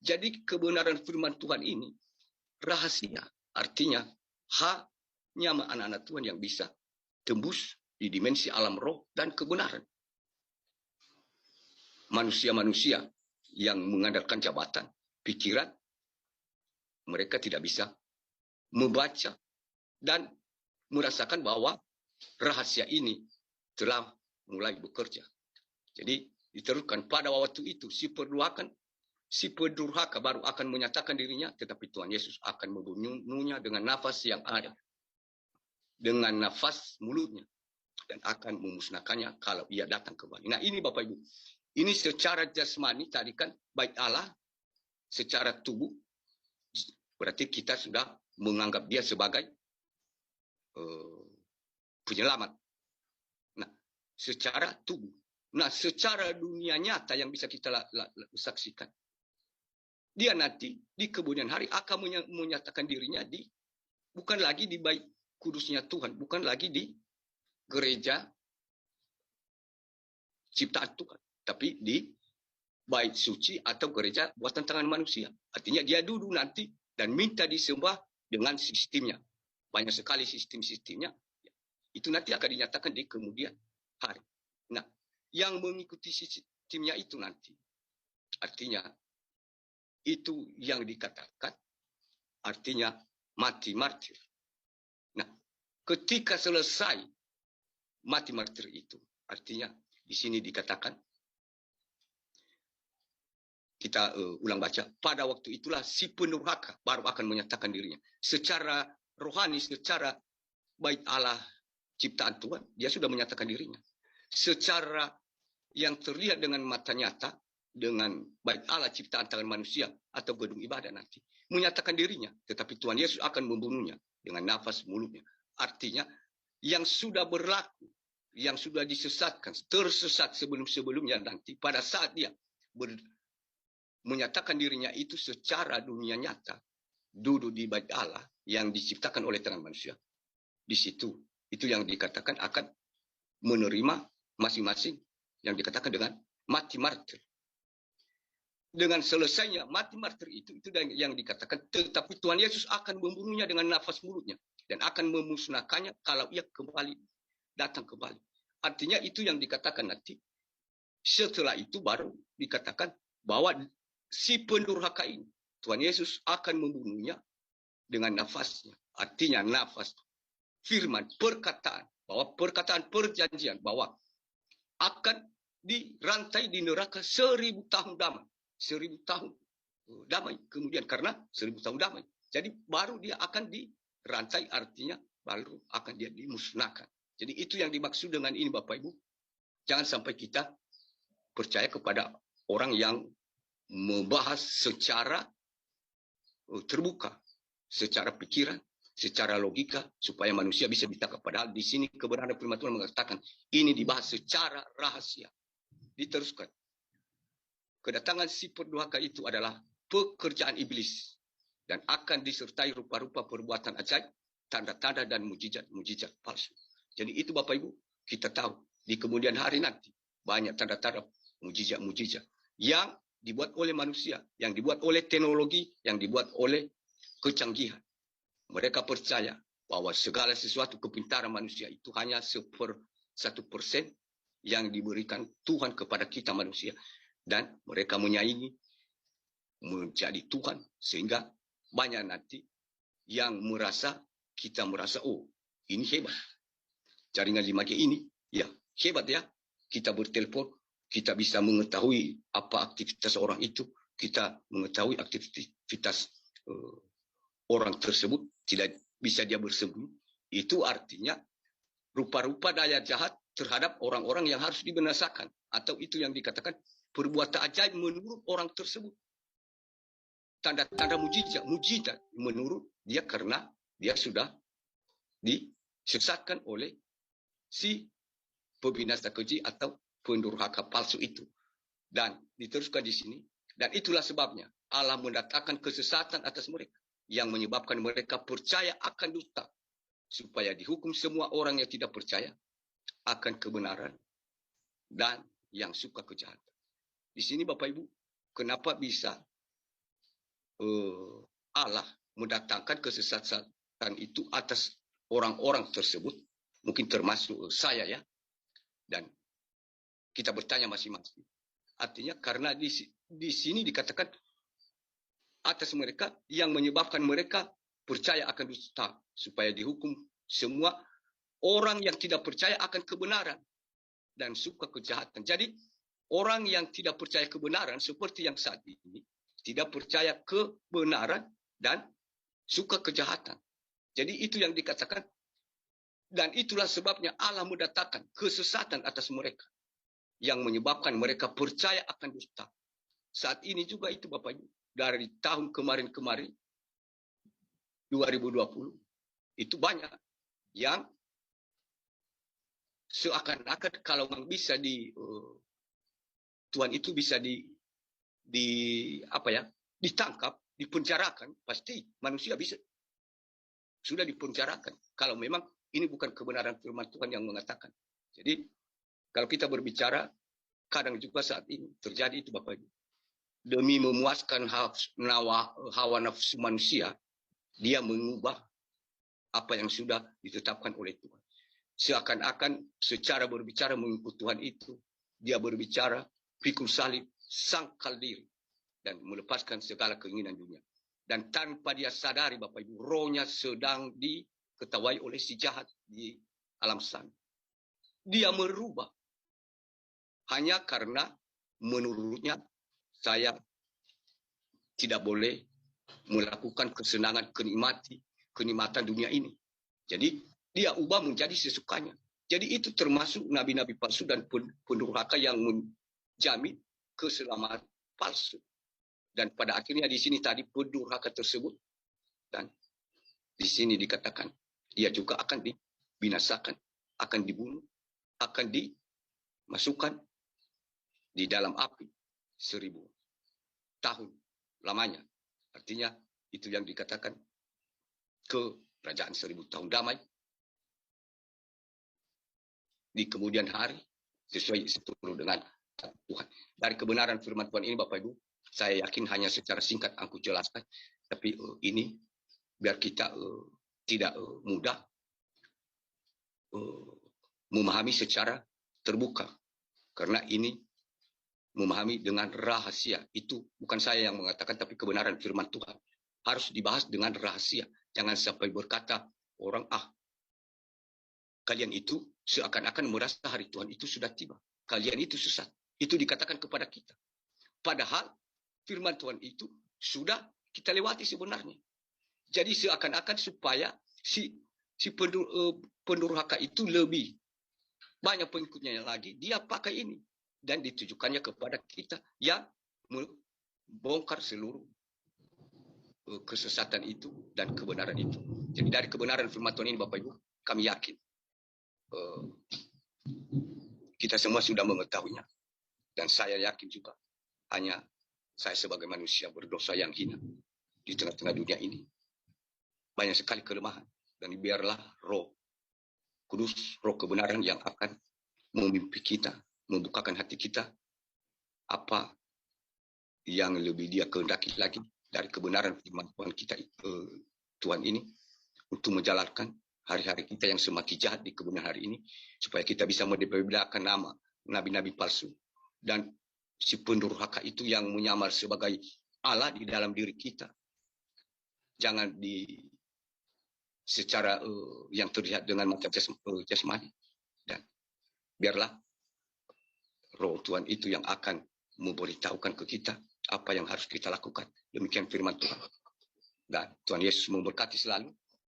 Jadi kebenaran firman Tuhan ini rahasia. Artinya hanya anak-anak Tuhan yang bisa tembus di dimensi alam roh dan kebenaran. Manusia-manusia yang mengandalkan jabatan, pikiran, mereka tidak bisa membaca dan merasakan bahwa rahasia ini telah mulai bekerja. Jadi diteruskan pada waktu itu si pendurhaka baru akan menyatakan dirinya, tetapi Tuhan Yesus akan membunuhnya dengan nafas yang ada, dengan nafas mulutnya, dan akan memusnahkannya kalau ia datang kembali. Nah ini Bapak Ibu, ini secara jasmani tadi kan baik Allah, secara tubuh, berarti kita sudah menganggap dia sebagai penyelamat. Nah, secara tubuh. Nah, secara dunia nyata yang bisa kita saksikan. Dia nanti di kemudian hari akan menyatakan dirinya bukan lagi di bait kudusnya Tuhan, bukan lagi di gereja ciptaan Tuhan, tapi di bait suci atau gereja buatan tangan manusia. Artinya dia duduk nanti dan minta disembah dengan sistemnya. Banyak sekali sistem-sistemnya. Itu nanti akan dinyatakan di kemudian hari. Nah, yang mengikuti sistemnya itu nanti, artinya itu yang dikatakan, artinya mati martir. Nah, ketika selesai mati martir itu, artinya di sini dikatakan, kita ulang baca, pada waktu itulah si pendurhaka baru akan menyatakan dirinya. Secara rohani, secara baik Allah ciptaan Tuhan, dia sudah menyatakan dirinya. Secara yang terlihat dengan mata nyata, dengan baik Allah ciptaan tangan manusia atau gedung ibadah nanti, menyatakan dirinya, tetapi Tuhan Yesus akan membunuhnya dengan nafas mulutnya. Artinya, yang sudah berlaku, yang sudah disesatkan, tersesat sebelum-sebelumnya nanti, pada saat dia menyatakan dirinya itu secara dunia nyata, duduk di bait Allah yang diciptakan oleh tangan manusia. Di situ, itu yang dikatakan akan menerima masing-masing yang dikatakan dengan mati martir. Dengan selesainya mati martir itu yang dikatakan, tetapi Tuhan Yesus akan membunuhnya dengan nafas mulutnya dan akan memusnahkannya kalau ia datang kembali. Artinya itu yang dikatakan nanti. Setelah itu baru dikatakan bahwa si pendurhaka ini, Tuhan Yesus akan membunuhnya dengan nafasnya. Artinya nafas, firman, perkataan, bahwa perkataan perjanjian, bahwa akan dirantai di neraka 1000 tahun damai. 1000 tahun damai. Kemudian karena 1000 tahun damai. Jadi baru dia akan dirantai, artinya baru akan dia dimusnahkan. Jadi itu yang dimaksud dengan ini Bapak Ibu. Jangan sampai kita percaya kepada orang yang membahas secara terbuka, secara pikiran, secara logika, supaya manusia bisa ditangkap. Padahal di sini kebenaran firman Tuhan mengatakan ini dibahas secara rahasia. Diteruskan. Kedatangan si pendurhaka itu adalah pekerjaan iblis dan akan disertai rupa-rupa perbuatan ajaib, tanda-tanda dan mujizat palsu. Jadi itu Bapak Ibu, kita tahu di kemudian hari nanti banyak tanda-tanda, mujizat-mujizat yang dibuat oleh manusia, yang dibuat oleh teknologi, yang dibuat oleh kecanggihan. Mereka percaya bahwa segala sesuatu kepintaran manusia itu hanya 1% yang diberikan Tuhan kepada kita manusia. Dan mereka menyaingi menjadi Tuhan. Sehingga banyak nanti yang kita merasa, oh ini hebat. Jaringan 5G ini, ya hebat ya. Kita bertelepon, kita bisa mengetahui apa aktivitas orang itu. Kita mengetahui aktivitas orang tersebut. Tidak bisa dia bersembunyi. Itu artinya rupa-rupa daya jahat terhadap orang-orang yang harus dibinasakan. Atau itu yang dikatakan perbuatan ajaib menurut orang tersebut. Tanda-tanda mujizat menurut dia karena dia sudah disesatkan oleh si pembinasa keji atau pendurhaka palsu itu. Dan diteruskan di sini. Dan itulah sebabnya Allah mendatangkan kesesatan atas mereka yang menyebabkan mereka percaya akan dusta, supaya dihukum semua orang yang tidak percaya akan kebenaran dan yang suka kejahatan. Di sini Bapak Ibu, kenapa bisa Allah mendatangkan kesesatan itu atas orang-orang tersebut, mungkin termasuk saya ya, dan kita bertanya masing-masing. Artinya karena di sini dikatakan atas mereka yang menyebabkan mereka percaya akan dusta, supaya dihukum semua orang yang tidak percaya akan kebenaran dan suka kejahatan. Jadi orang yang tidak percaya kebenaran seperti yang saat ini, tidak percaya kebenaran dan suka kejahatan. Jadi itu yang dikatakan, dan itulah sebabnya Allah mendatangkan kesesatan atas mereka yang menyebabkan mereka percaya akan dusta. Saat ini juga itu Bapak Ibu, dari tahun kemarin-kemarin 2020 itu banyak yang seakan-akan kalau bisa Tuhan itu bisa ditangkap, dipenjarakan, pasti manusia bisa sudah dipenjarakan kalau memang ini bukan kebenaran firman Tuhan yang mengatakan. Jadi kalau kita berbicara, kadang juga saat ini terjadi itu Bapak Ibu, demi memuaskan hawa nafsu manusia, dia mengubah apa yang sudah ditetapkan oleh Tuhan. Seakan-akan secara berbicara mengikut Tuhan itu, dia berbicara pikul salib, sangkal diri, dan melepaskan segala keinginan dunia. Dan tanpa dia sadari Bapak Ibu, rohnya sedang diketawai oleh si jahat di alam sana. Dia merubah. Hanya karena menurutnya saya tidak boleh melakukan kesenangan, kenikmatan dunia ini. Jadi dia ubah menjadi sesukanya. Jadi itu termasuk nabi-nabi palsu dan pendurhaka yang menjamin keselamatan palsu. Dan pada akhirnya di sini tadi pendurhaka tersebut, dan di sini dikatakan ia juga akan dibinasakan, akan dibunuh, akan dimasukkan di dalam api 1000 tahun lamanya. Artinya itu yang dikatakan kerajaan 1000 tahun damai di kemudian hari sesuai seturut dengan Tuhan. Dari kebenaran firman Tuhan ini Bapak Ibu, saya yakin hanya secara singkat aku jelaskan, tapi ini biar kita tidak mudah memahami secara terbuka, karena ini memahami dengan rahasia. Itu bukan saya yang mengatakan, tapi kebenaran firman Tuhan harus dibahas dengan rahasia. Jangan sampai berkata orang, kalian itu seakan-akan merasa hari Tuhan itu sudah tiba. Kalian itu sesat. Itu dikatakan kepada kita. Padahal firman Tuhan itu sudah kita lewati sebenarnya. Jadi seakan-akan supaya si pendurhaka itu lebih banyak pengikutnya lagi, dia pakai ini. Dan ditujukannya kepada kita yang membongkar seluruh kesesatan itu dan kebenaran itu. Jadi dari kebenaran firman Tuhan ini Bapak Ibu, kami yakin kita semua sudah mengetahuinya. Dan saya yakin juga, hanya saya sebagai manusia berdosa yang hina di tengah-tengah dunia ini. Banyak sekali kelemahan. Dan biarlah Roh Kudus, Roh kebenaran yang akan memimpin kita, membukakan hati kita, apa yang lebih dia kehendaki lagi dari kebenaran firman Tuhan kita, Tuhan ini, untuk menjalankan hari-hari kita yang semakin jahat di kebenaran hari ini, supaya kita bisa membedakan nama nabi-nabi palsu dan si pendurhaka itu yang menyamar sebagai Allah di dalam diri kita. Jangan secara yang terlihat dengan mata jasmani. Dan biarlah Roh Tuhan itu yang akan memberitahukan ke kita apa yang harus kita lakukan. Demikian firman Tuhan. Dan Tuhan Yesus memberkati selalu.